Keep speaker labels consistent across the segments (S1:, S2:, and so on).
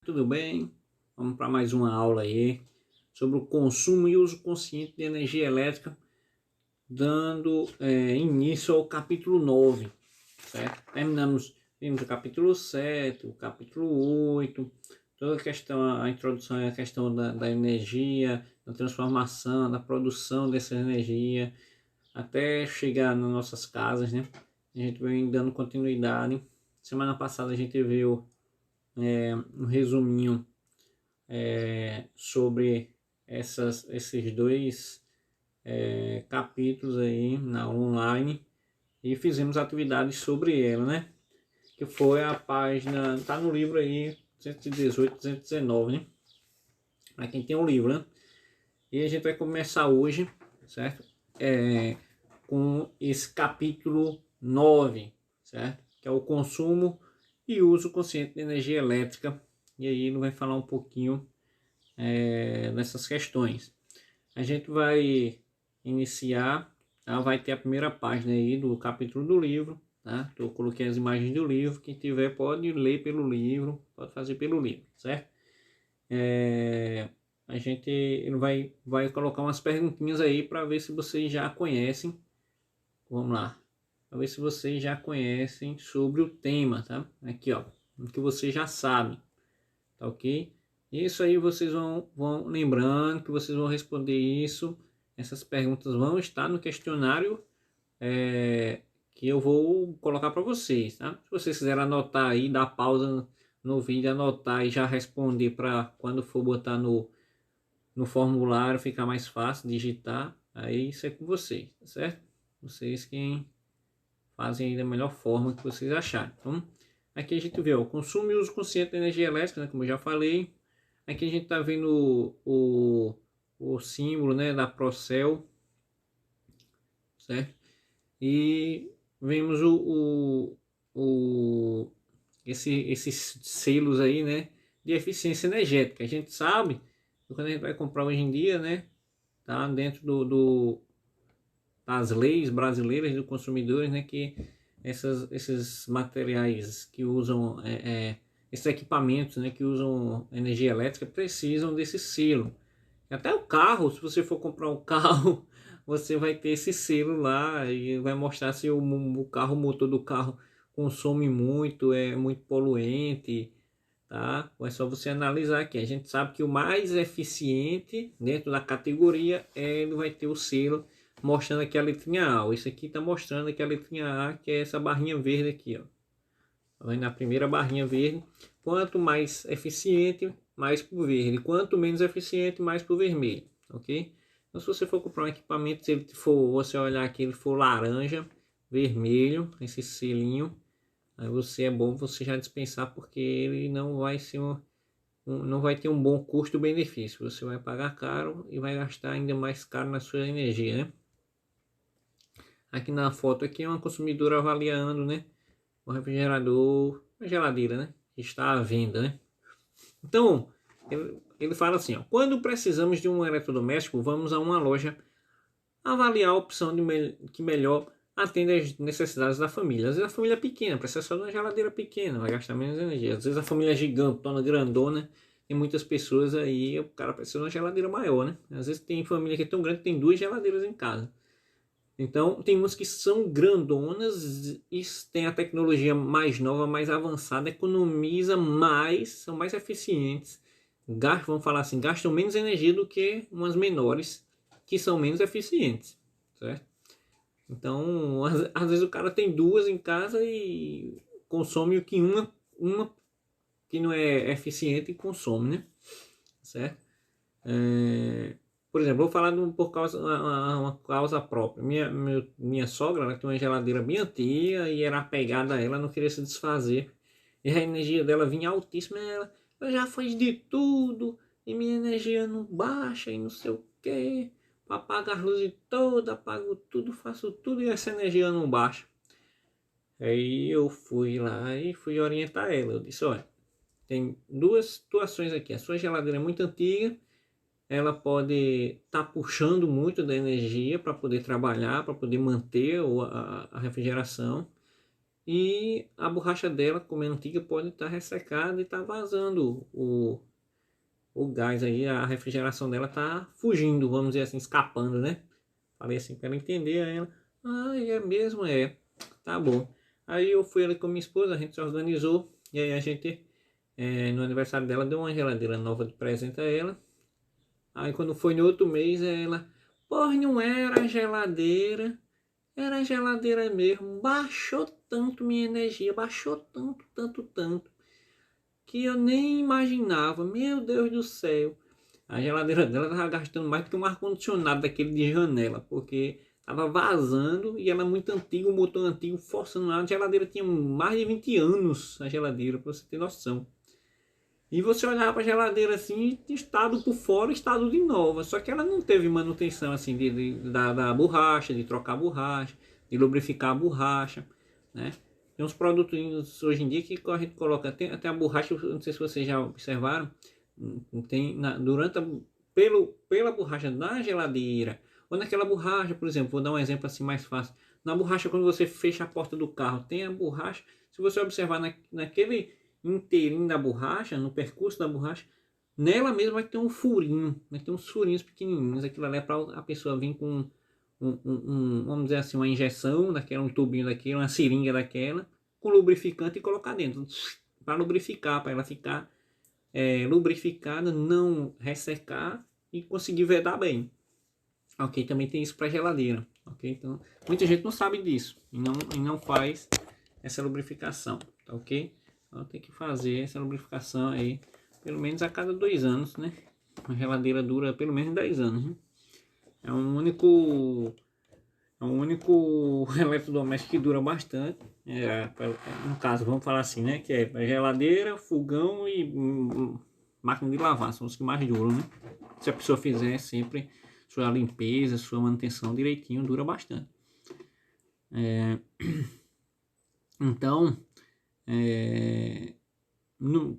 S1: Tudo bem? Vamos para mais uma aula aí sobre o consumo e uso consciente de energia elétrica, dando início ao capítulo 9, certo? Vimos o capítulo 7, o capítulo 8, toda a questão, a introdução e a questão da energia, da transformação, da produção dessa energia, até chegar nas nossas casas, né? A gente vem dando continuidade. Semana passada a gente viu um resuminho sobre esses dois capítulos aí na aula online e fizemos atividades sobre ela, né? Que foi a página, tá no livro aí 218, 219, né? Para quem tem o livro, né? E a gente vai começar hoje, certo? Com esse capítulo 9, certo? Que é o consumo e uso consciente de energia elétrica. E aí ele vai falar um pouquinho nessas questões. A gente vai iniciar, tá? Vai ter a primeira página aí do capítulo do livro, tá? Eu coloquei as imagens do livro, quem tiver pode ler pelo livro, pode fazer pelo livro, certo? A gente vai colocar umas perguntinhas aí para ver se vocês já conhecem. Vamos lá, para ver se vocês já conhecem sobre o tema, tá? Aqui, ó, o que vocês já sabem, tá ok? Isso aí vocês vão lembrando que vocês vão responder isso. Essas perguntas vão estar no questionário que eu vou colocar para vocês, tá? Se vocês quiserem anotar aí, dar pausa no vídeo, anotar e já responder para quando for botar no formulário ficar mais fácil digitar, aí isso é com vocês, tá certo? Vocês quem fazem aí da melhor forma que vocês acharem. Então, aqui a gente vê o consumo e uso consciente de energia elétrica, né, como eu já falei. Aqui a gente está vendo o símbolo, né, da Procel, certo? E vemos esses selos aí, né, de eficiência energética. A gente sabe que quando a gente vai comprar hoje em dia, né, tá dentro das leis brasileiras do consumidor, né, que esses materiais que usam esses equipamentos, né, que usam energia elétrica precisam desse selo. Até o carro, se você for comprar um carro, você vai ter esse selo lá e vai mostrar se o carro, o motor do carro consome muito, é muito poluente, tá? É só você analisar aqui. A gente sabe que o mais eficiente dentro da categoria ele vai ter o selo mostrando aqui a letrinha A. Isso aqui está mostrando aqui a letrinha A, que é essa barrinha verde aqui, ó. Na primeira barrinha verde, quanto mais eficiente, mais para o verde. Quanto menos eficiente, mais para o vermelho, ok? Então, se você for comprar um equipamento, se ele for, você olhar aqui, ele for laranja, vermelho, esse selinho, aí você é bom você já dispensar, porque ele não vai ser não vai ter um bom custo-benefício. Você vai pagar caro e vai gastar ainda mais caro na sua energia, né? Aqui na foto aqui é uma consumidora avaliando, né, o refrigerador, a geladeira, né, que está à venda, né? Então, ele fala assim, ó, quando precisamos de um eletrodoméstico, vamos a uma loja avaliar a opção que melhor atende às necessidades da família. Às vezes a família é pequena, precisa só de uma geladeira pequena, vai gastar menos energia. Às vezes a família é gigantona, grandona, tem muitas pessoas aí, o cara precisa de uma geladeira maior, né? Às vezes tem família que é tão grande que tem 2 geladeiras em casa. Então, tem umas que são grandonas e tem a tecnologia mais nova, mais avançada, economiza mais, são mais eficientes, vamos falar assim, gastam menos energia do que umas menores, que são menos eficientes, certo? Então, às vezes o cara tem 2 em casa e consome o que uma que não é eficiente consome, né? Certo? Por exemplo, vou falar por causa uma causa própria. Minha sogra, ela tem uma geladeira bem antiga e era apegada a ela, não queria se desfazer. E a energia dela vinha altíssima. Ela já faz de tudo e minha energia não baixa e não sei o que. Apaga as luzes todas, apago tudo, faço tudo e essa energia não baixa. Aí eu fui lá e fui orientar ela. Eu disse, olha, tem 2 situações aqui. A sua geladeira é muito antiga, ela pode estar puxando muito da energia para poder trabalhar, para poder manter a refrigeração. e a borracha dela, como é antiga, pode estar ressecada e estar vazando o gás aí, a refrigeração dela tá fugindo, vamos dizer assim, escapando, né? Falei assim para ela entender, aí ela, é mesmo, tá bom. Aí eu fui ali com minha esposa, a gente se organizou, e aí a gente, no aniversário dela, deu uma geladeira nova de presente a ela. Aí quando foi no outro mês, ela, porra, não era geladeira, era geladeira mesmo, baixou tanto minha energia, baixou tanto, tanto, tanto, que eu nem imaginava, meu Deus do céu. A geladeira dela estava gastando mais do que um ar-condicionado daquele de janela, porque estava vazando e ela é muito antiga, o motor antigo forçando ela. A geladeira tinha mais de 20 anos, a geladeira, para você ter noção. E você olhava para a geladeira assim, estado por fora, estado de nova. Só que ela não teve manutenção assim da borracha, de trocar a borracha, de lubrificar a borracha, né? Tem uns produtos hoje em dia que a gente coloca até a borracha, não sei se vocês já observaram, tem pela borracha da geladeira, ou naquela borracha, por exemplo, vou dar um exemplo assim mais fácil. Na borracha, quando você fecha a porta do carro, tem a borracha. Se você observar naquele inteirinho da borracha, no percurso da borracha, nela mesma vai ter um furinho, vai ter uns furinhos pequenininhos. Aquilo ali é para a pessoa vir com vamos dizer assim, uma injeção daquela, um tubinho daquele, uma seringa daquela, com lubrificante e colocar dentro, para lubrificar, para ela ficar lubrificada, não ressecar e conseguir vedar bem. Ok, também tem isso para geladeira. Ok, então muita gente não sabe disso e não faz essa lubrificação, tá ok? Então tem que fazer essa lubrificação aí pelo menos a cada 2 anos, né? A geladeira dura pelo menos 10 anos, né? É um único eletrodoméstico que dura bastante. No caso, vamos falar assim, né? Que é geladeira, fogão e máquina de lavar. São os que mais duram, né? Se a pessoa fizer sempre sua limpeza, sua manutenção direitinho, dura bastante. Então,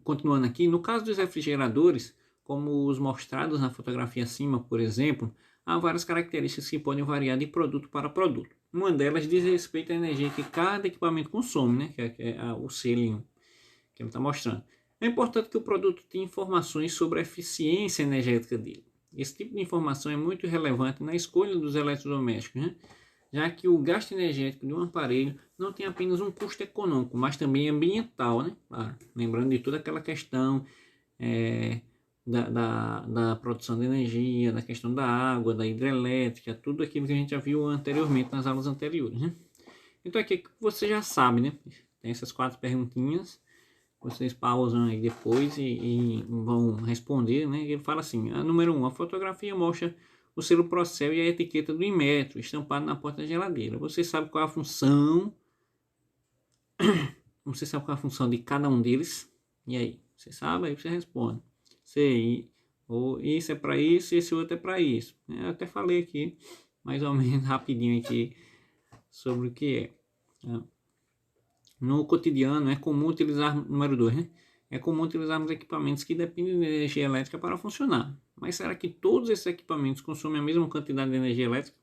S1: continuando aqui, no caso dos refrigeradores, como os mostrados na fotografia acima, por exemplo, há várias características que podem variar de produto para produto. Uma delas diz respeito à energia que cada equipamento consome, né? que é o selinho que ele está mostrando. É importante que o produto tenha informações sobre a eficiência energética dele. Esse tipo de informação é muito relevante na escolha dos eletrodomésticos, né? Já que o gasto energético de um aparelho não tem apenas um custo econômico, mas também ambiental, né? Claro, lembrando de toda aquela questão da produção de energia, da questão da água, da hidrelétrica, tudo aquilo que a gente já viu anteriormente nas aulas anteriores, né? Então aqui você já sabe, né? Tem essas 4 perguntinhas, vocês pausam aí depois e vão responder, né? Ele fala assim, número 1, a fotografia mostra o selo Procel e a etiqueta do Inmetro estampado na porta da geladeira. Você sabe qual é a função? Você sabe qual é a função de cada um deles? E aí? Você sabe? Aí você responde. Sei. Ou isso é para isso e esse outro é para isso. Eu até falei aqui, mais ou menos rapidinho aqui, sobre o que é. No cotidiano é comum utilizar, número 2, né? É comum utilizarmos equipamentos que dependem de energia elétrica para funcionar. Mas será que todos esses equipamentos consomem a mesma quantidade de energia elétrica?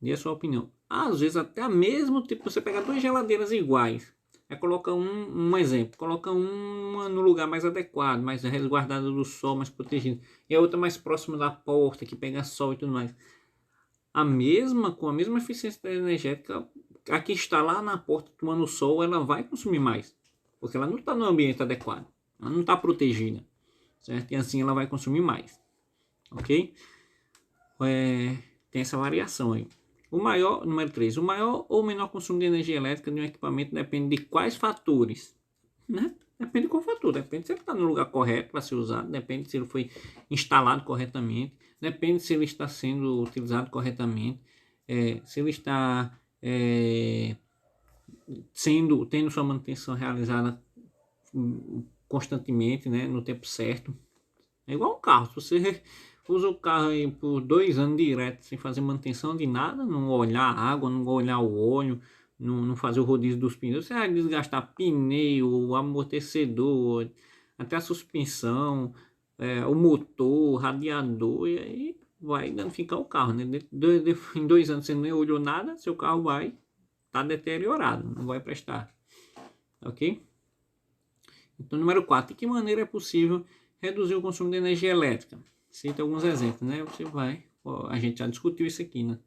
S1: Dê a sua opinião. Às vezes até mesmo tipo, você pegar 2 geladeiras iguais, coloca um exemplo, coloca uma no lugar mais adequado, mais resguardada do sol, mais protegida, e a outra mais próxima da porta, que pega sol e tudo mais. Com a mesma eficiência energética, a que está lá na porta tomando sol, ela vai consumir mais, porque ela não está no ambiente adequado, ela não está protegida, certo? E assim ela vai consumir mais, ok? Tem essa variação aí. Número 3, o maior ou menor consumo de energia elétrica de um equipamento depende de quais fatores, né? Depende de qual fator, depende se ele está no lugar correto para ser usado, depende se ele foi instalado corretamente, depende se ele está sendo utilizado corretamente, se ele está tendo sua manutenção realizada constantemente, né, no tempo certo. É igual um carro, se você usa o carro aí por 2 anos direto sem fazer manutenção de nada, não olhar a água, não olhar o óleo, não fazer o rodízio dos pneus, você vai desgastar pneu, amortecedor, até a suspensão, o motor, radiador, e aí vai danificar o carro, né? Em 2 anos você nem olhou nada, seu carro vai está deteriorado, não vai prestar. Ok? Então, número 4. De que maneira é possível reduzir o consumo de energia elétrica? Cita alguns exemplos, né? Você vai... a gente já discutiu isso aqui, né?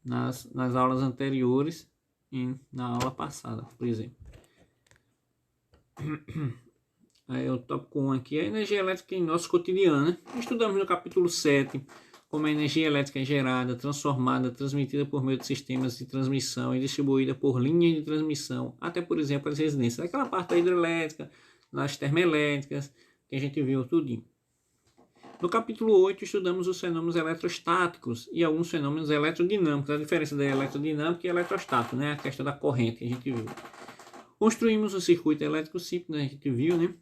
S1: Nas aulas anteriores e na aula passada, por exemplo. Aí o tópico 1 aqui é a energia elétrica em nosso cotidiano, né? Estudamos no capítulo 7 como a energia elétrica é gerada, transformada, transmitida por meio de sistemas de transmissão e distribuída por linhas de transmissão, até por exemplo as residências. Aquela parte da hidrelétrica, nas termoelétricas, que a gente viu tudinho. No capítulo 8 estudamos os fenômenos eletrostáticos e alguns fenômenos eletrodinâmicos, a diferença da eletrodinâmica e eletrostático, né? A questão da corrente que a gente viu. Construímos um circuito elétrico simples, né? A gente viu, né?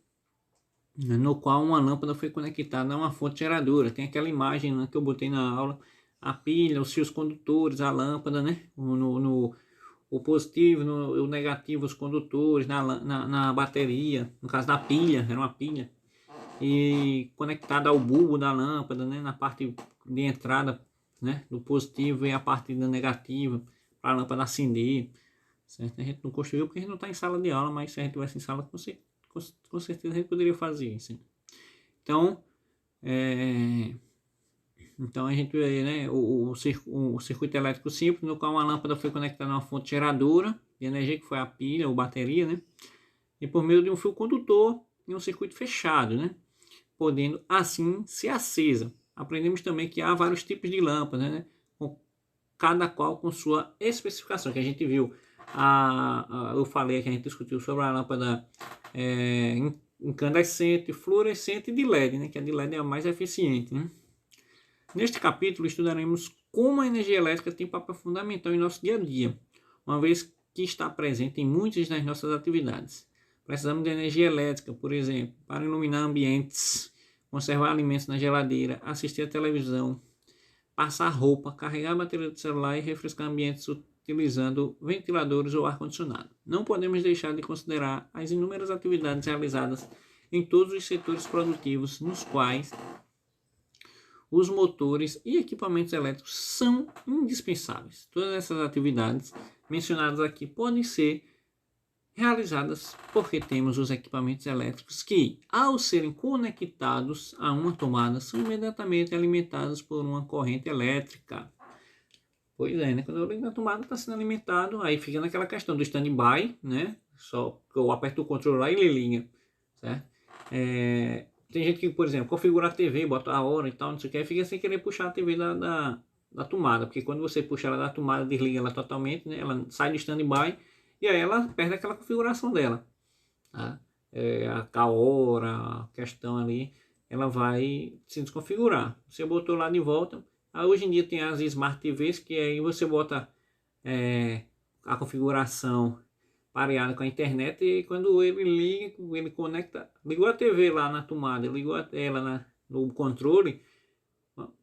S1: No qual uma lâmpada foi conectada a uma fonte geradora. Tem aquela imagem, né, que eu botei na aula, a pilha, os fios condutores, a lâmpada, né? O positivo, o negativo, os condutores, na bateria, no caso da pilha, era uma pilha, e conectada ao bulbo da lâmpada, né? Na parte de entrada, né? Do positivo e a parte da negativa, para a lâmpada acender, certo? A gente não construiu porque a gente não está em sala de aula, mas se a gente tivesse em sala, com certeza a gente poderia fazer isso. Então, então a gente vê, né, o circuito elétrico simples, no qual uma lâmpada foi conectada a uma fonte geradora de energia, que foi a pilha ou bateria, né, e por meio de um fio condutor em um circuito fechado, né, podendo assim ser acesa. Aprendemos também que há vários tipos de lâmpadas, né, cada qual com sua especificação, que a gente viu. Eu falei que a gente discutiu sobre a lâmpada incandescente, fluorescente e de LED, né? Que a de LED é a mais eficiente, né? Neste capítulo estudaremos como a energia elétrica tem papel fundamental em nosso dia a dia, uma vez que está presente em muitas das nossas atividades. Precisamos de energia elétrica, por exemplo, para iluminar ambientes, conservar alimentos na geladeira, assistir a televisão, passar roupa, carregar a bateria do celular e refrescar ambientes utilizando ventiladores ou ar-condicionado. Não podemos deixar de considerar as inúmeras atividades realizadas em todos os setores produtivos nos quais os motores e equipamentos elétricos são indispensáveis. Todas essas atividades mencionadas aqui podem ser realizadas porque temos os equipamentos elétricos que, ao serem conectados a uma tomada, são imediatamente alimentados por uma corrente elétrica. Pois é, né? Quando eu ligo na tomada, está sendo alimentado, aí fica naquela questão do stand-by, né? Só que eu aperto o controle lá e ele liga, certo? Tem gente que, por exemplo, configura a TV, bota a hora e tal, não sei o que, fica sem querer puxar a TV da tomada, porque quando você puxa ela da tomada, desliga ela totalmente, né? Ela sai do stand-by e aí ela perde aquela configuração dela, tá? A hora, a questão ali, ela vai se desconfigurar. Você botou lá de volta. Hoje em dia tem as Smart TVs, que aí você bota a configuração pareada com a internet e quando ele liga, ele conecta, ligou a TV lá na tomada, ligou ela no controle,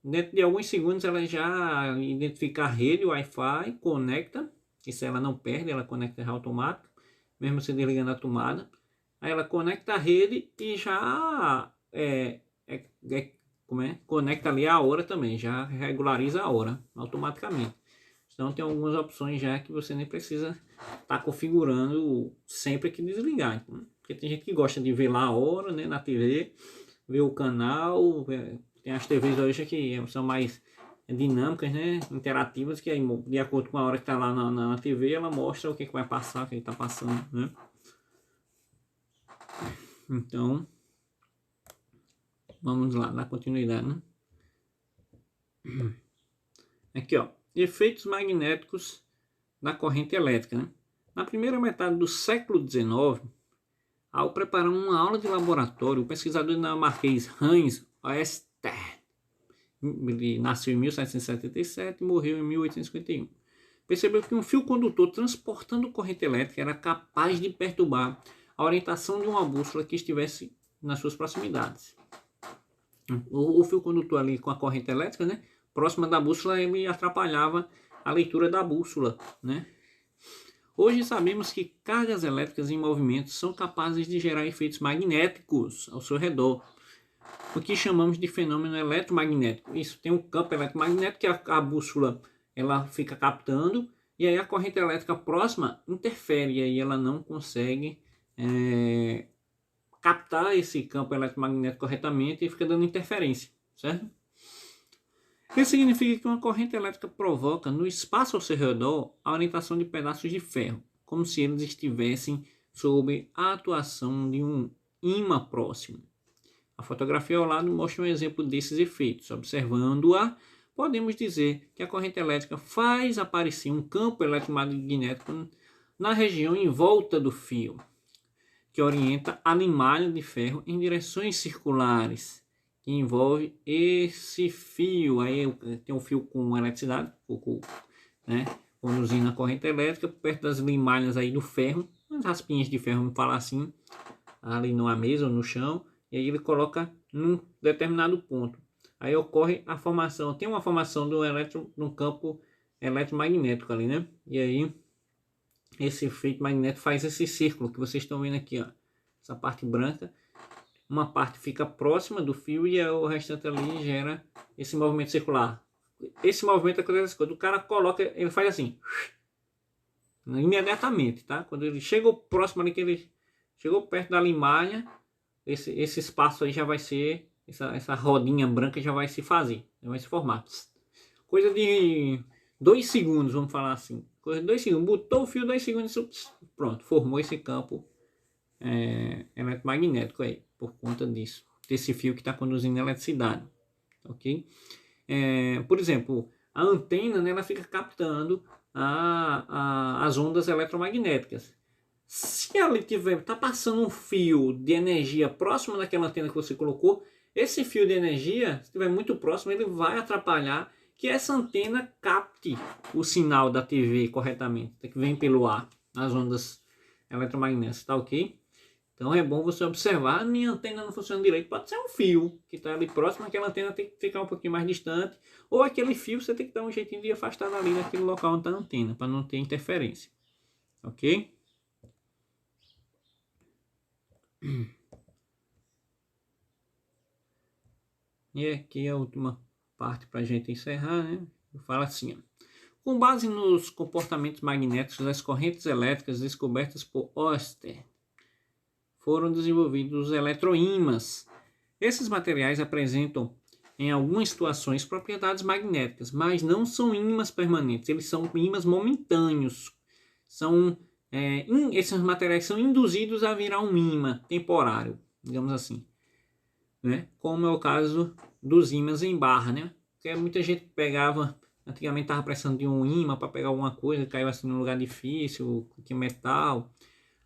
S1: dentro de alguns segundos ela já identifica a rede, o Wi-Fi, conecta, isso ela não perde, ela conecta já automático, mesmo se desligando a tomada, aí ela conecta a rede e já conecta ali a hora também, já regulariza a hora automaticamente. Então tem algumas opções já que você nem precisa estar configurando sempre que desligar. Então, porque tem gente que gosta de ver lá a hora, né, na TV, ver o canal, tem as TVs hoje que são mais dinâmicas, né, interativas, que aí, de acordo com a hora que está lá na TV, ela mostra o que vai passar, o que está passando, né. Então, vamos lá, dar continuidade, né? Aqui, ó, efeitos magnéticos da corrente elétrica, né? Na primeira metade do século XIX, ao preparar uma aula de laboratório, o pesquisador dinamarquês Hans Ørsted, ele nasceu em 1777 e morreu em 1851, percebeu que um fio condutor transportando corrente elétrica era capaz de perturbar a orientação de uma bússola que estivesse nas suas proximidades. O fio condutor ali com a corrente elétrica, né, próxima da bússola, ele atrapalhava a leitura da bússola, né. Hoje sabemos que cargas elétricas em movimento são capazes de gerar efeitos magnéticos ao seu redor, o que chamamos de fenômeno eletromagnético. Isso tem um campo eletromagnético que a bússola ela fica captando e aí a corrente elétrica próxima interfere, e aí ela não consegue captar esse campo eletromagnético corretamente e fica dando interferência, certo? Isso significa que uma corrente elétrica provoca no espaço ao seu redor a orientação de pedaços de ferro, como se eles estivessem sob a atuação de um ímã próximo. A fotografia ao lado mostra um exemplo desses efeitos. Observando-a, podemos dizer que a corrente elétrica faz aparecer um campo eletromagnético na região em volta do fio, que orienta a limalha de ferro em direções circulares, que envolve esse fio. Aí tem um fio com eletricidade, né, conduzindo a corrente elétrica perto das limalhas aí do ferro, as raspinhas de ferro, vamos falar assim, ali numa mesa ou no chão, e aí ele coloca num determinado ponto. Aí ocorre a formação, tem uma formação no campo eletromagnético ali, né? E aí esse efeito magnético faz esse círculo que vocês estão vendo aqui, ó. Essa parte branca, uma parte fica próxima do fio e o restante ali gera esse movimento circular. Esse movimento acontece quando o cara coloca, ele faz assim, imediatamente, tá? Quando ele chegou próximo ali, que ele chegou perto da limalha, esse espaço aí já vai ser, essa rodinha branca já vai se fazer, já vai se formar. Coisa de 2 segundos, vamos falar assim. Coisa de 2 segundos, botou o fio, 2 segundos, pronto, formou esse campo eletromagnético aí, por conta disso, desse fio que está conduzindo a eletricidade, ok? Por exemplo, a antena, né, ela fica captando as ondas eletromagnéticas. Se ela está passando um fio de energia próximo daquela antena que você colocou, esse fio de energia, se estiver muito próximo, ele vai atrapalhar que essa antena capte o sinal da TV corretamente, que vem pelo ar, as ondas eletromagnéticas, tá ok? Então é bom você observar, minha antena não funciona direito, pode ser um fio que está ali próximo, aquela antena tem que ficar um pouquinho mais distante, ou aquele fio você tem que dar um jeitinho de afastar ali naquele local onde está a antena, para não ter interferência, ok? E aqui a última parte para a gente encerrar, né? Fala assim, ó. Com base nos comportamentos magnéticos das correntes elétricas descobertas por Oster, foram desenvolvidos os eletroímãs. Esses materiais apresentam, em algumas situações, propriedades magnéticas, mas não são ímãs permanentes, eles são ímãs momentâneos. Esses materiais são induzidos a virar um ímã temporário, digamos assim, né? Como é o caso dos ímãs em barra, né? Porque muita gente pegava, antigamente estava precisando de um ímã para pegar alguma coisa, caiu assim num lugar difícil, que metal.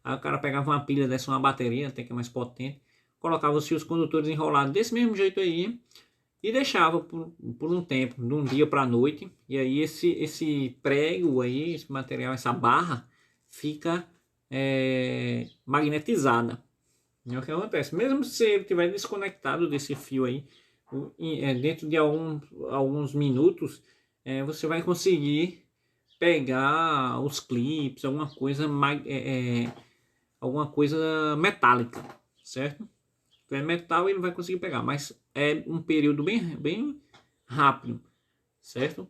S1: Aí o cara pegava uma pilha dessa, uma bateria, até que é mais potente, colocava os fios condutores enrolados desse mesmo jeito aí e deixava por um tempo, de um dia para a noite. E aí esse prego aí, esse material, essa barra, fica magnetizada. É o que acontece. Mesmo se ele estiver desconectado desse fio aí, dentro de alguns minutos, você vai conseguir pegar os clips, alguma coisa metálica, certo? Então é metal, ele vai conseguir pegar, mas é um período bem rápido, certo?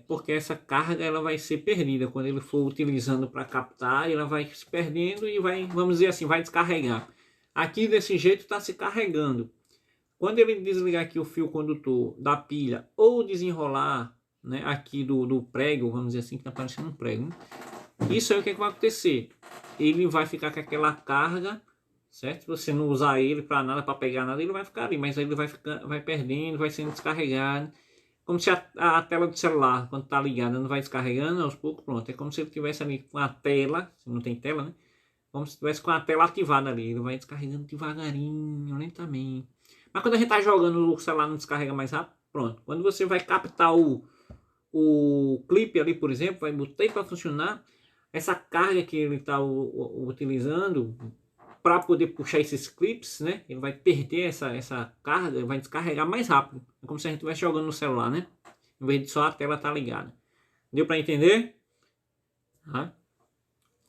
S1: Porque essa carga ela vai ser perdida quando ele for utilizando para captar, ela vai se perdendo e vai, vamos dizer assim, vai descarregar. Aqui desse jeito está se carregando. Quando ele desligar aqui o fio condutor da pilha ou desenrolar, né, aqui do prego, vamos dizer assim, que está parecendo um prego, né? Isso aí o que vai acontecer? Ele vai ficar com aquela carga, certo? Se você não usar ele para nada, para pegar nada, ele vai ficar ali, mas aí ele vai perdendo, vai sendo descarregado. Como se a tela do celular, quando está ligada, não vai descarregando aos poucos, pronto. É como se ele tivesse ali com a tela, se não tem tela, né? Como se estivesse com a tela ativada ali. Ele vai descarregando devagarinho, lentamente. Mas quando a gente está jogando, o celular não descarrega mais rápido, pronto. Quando você vai captar o clipe ali, por exemplo, vai botar para funcionar, essa carga que ele está utilizando para poder puxar esses clips, né? Ele vai perder essa carga, vai descarregar mais rápido. É como se a gente estivesse jogando no celular, né? Em vez de só a tela estar ligada. Deu para entender?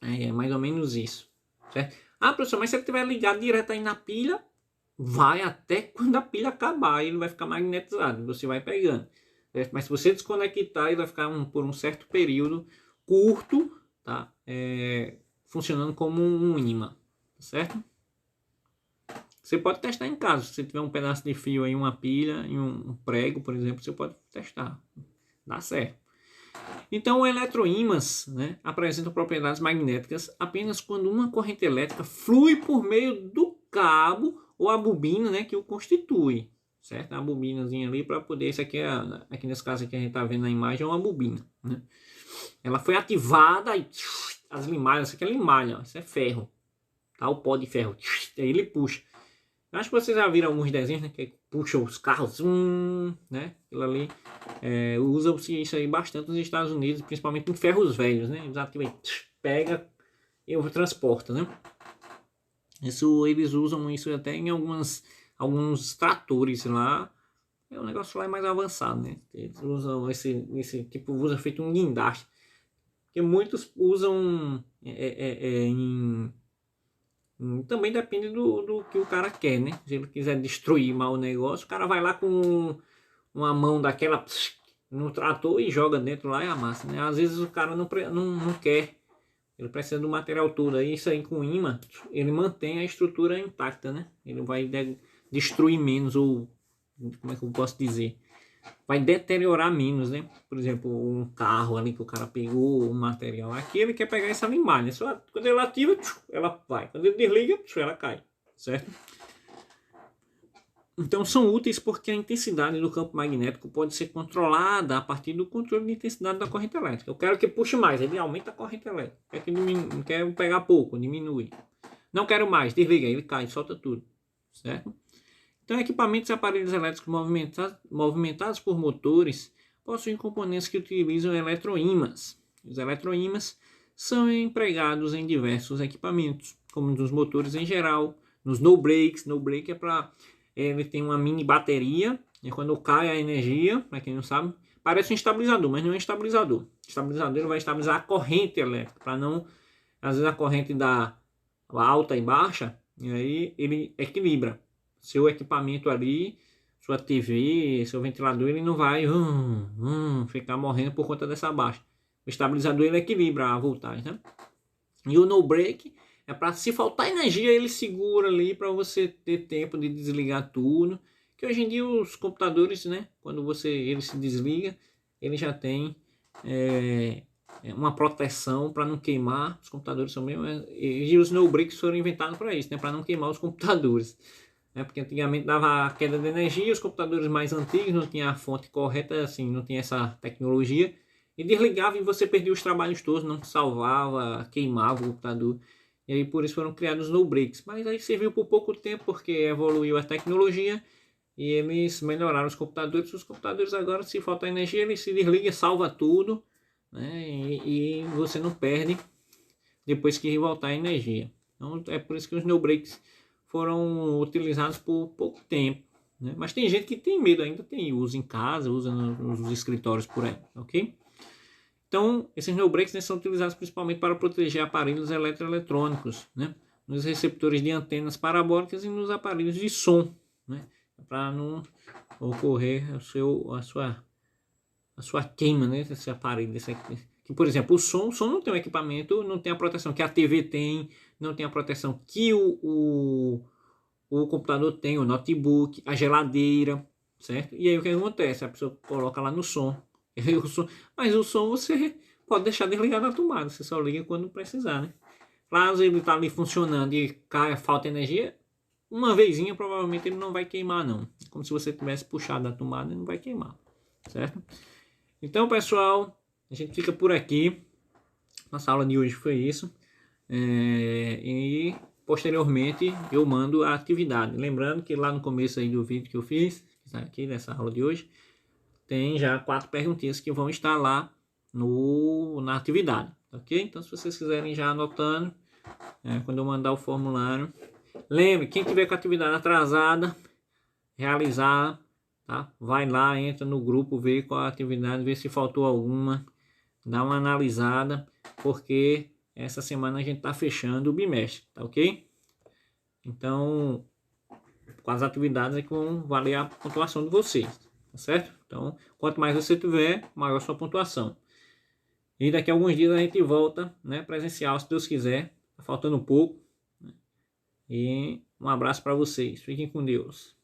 S1: É mais ou menos isso, certo? Professor, mas se ele estiver ligado direto aí na pilha, vai até quando a pilha acabar, ele vai ficar magnetizado, você vai pegando. Certo? Mas se você desconectar, ele vai ficar por um certo período curto, tá? Funcionando como um ímã, tá certo? Você pode testar em casa. Se você tiver um pedaço de fio aí, uma pilha e um prego, por exemplo, você pode testar. Dá certo. Então, o eletroímãs, né, apresentam propriedades magnéticas apenas quando uma corrente elétrica flui por meio do cabo ou a bobina, né, que o constitui. Certo? A bobinazinha ali para poder... Isso aqui, aqui nesse caso aqui a gente está vendo na imagem, é uma bobina. Né? Ela foi ativada e as limalhas... Isso aqui é limalha, isso é ferro. Tá? O pó de ferro. Aí ele puxa. Acho que vocês já viram alguns desenhos, né, que puxam os carros, né? Aquilo ali usa-se isso aí bastante nos Estados Unidos, principalmente em ferros velhos, né? Pega e transporta, né? Isso eles usam isso até em alguns tratores lá. O negócio lá é mais avançado, né? Eles usam esse tipo, usa feito um guindaste, que muitos usam também depende do que o cara quer, né? Se ele quiser destruir mal o negócio, o cara vai lá com uma mão daquela no trator e joga dentro lá e amassa, né? Às vezes o cara não quer, ele precisa do material todo. Aí isso aí com imã, ele mantém a estrutura intacta, né? Ele vai destruir menos, ou como é que eu posso dizer? Vai deteriorar menos, né? Por exemplo, um carro ali que o cara pegou um material aqui, ele quer pegar essa limalha. Só quando ele ativa, ela vai. Quando ele desliga, ela cai. Certo? Então são úteis porque a intensidade do campo magnético pode ser controlada a partir do controle de intensidade da corrente elétrica. Eu quero que puxe mais, ele aumenta a corrente elétrica. Quero pegar pouco, diminui. Não quero mais, desliga, ele cai, solta tudo. Certo? Então, equipamentos e aparelhos elétricos movimentados por motores possuem componentes que utilizam eletroímãs. Os eletroímãs são empregados em diversos equipamentos, como nos motores em geral, nos no-breaks. No-break é para... Ele tem uma mini bateria, e quando cai a energia, para quem não sabe, parece um estabilizador, mas não é um estabilizador. O estabilizador ele vai estabilizar a corrente elétrica, para não... Às vezes a corrente dá alta e baixa, e aí ele equilibra. Seu equipamento ali, sua TV, seu ventilador, ele não vai ficar morrendo por conta dessa baixa. O estabilizador ele equilibra a voltagem, né? E o no break é para, se faltar energia, ele segura ali para você ter tempo de desligar tudo. Que hoje em dia os computadores, né, quando ele se desliga, ele já tem uma proteção para não queimar. Os computadores são mesmo, e os no breaks foram inventados para isso, né, para não queimar os computadores. Porque antigamente dava queda de energia, os computadores mais antigos não tinham a fonte correta, assim, não tinha essa tecnologia, e desligava e você perdia os trabalhos todos, não salvava, queimava o computador, e aí por isso foram criados no breaks. Mas aí serviu por pouco tempo, porque evoluiu a tecnologia e eles melhoraram os computadores agora, se faltar energia, ele se desliga, salva tudo, né? E você não perde depois que voltar a energia. Então é por isso que os no breaks foram utilizados por pouco tempo, né? Mas tem gente que tem medo ainda, usa em casa, usa nos escritórios por aí, ok? Então, esses no breaks, né, são utilizados principalmente para proteger aparelhos eletroeletrônicos, né? Nos receptores de antenas parabólicas e nos aparelhos de som, né? Para não ocorrer a sua queima, né? Desse aparelho, que, por exemplo, o som não tem um equipamento, não tem a proteção que a TV tem, não tem a proteção que o computador tem, o notebook, a geladeira, certo? E aí o que acontece? A pessoa coloca lá no som, mas o som você pode deixar desligado na tomada, você só liga quando precisar, né? Caso ele está ali funcionando e falta energia, uma vezinha provavelmente ele não vai queimar não. Como se você tivesse puxado a tomada, ele não vai queimar, certo? Então, pessoal, a gente fica por aqui. Nossa aula de hoje foi isso. E posteriormente eu mando a atividade. Lembrando que lá no começo aí do vídeo que eu fiz, aqui nessa aula de hoje, tem já 4 perguntinhas que vão estar lá na atividade, ok? Então, se vocês quiserem já anotando, quando eu mandar o formulário, lembre, quem tiver com a atividade atrasada, realizar, tá? Vai lá, entra no grupo, vê qual a atividade, vê se faltou alguma, dá uma analisada, porque essa semana a gente está fechando o bimestre, tá ok? Então, com as atividades é que vão valer a pontuação de vocês, tá certo? Então, quanto mais você tiver, maior a sua pontuação. E daqui a alguns dias a gente volta, né, presencial, se Deus quiser. Tá faltando pouco. E um abraço para vocês. Fiquem com Deus.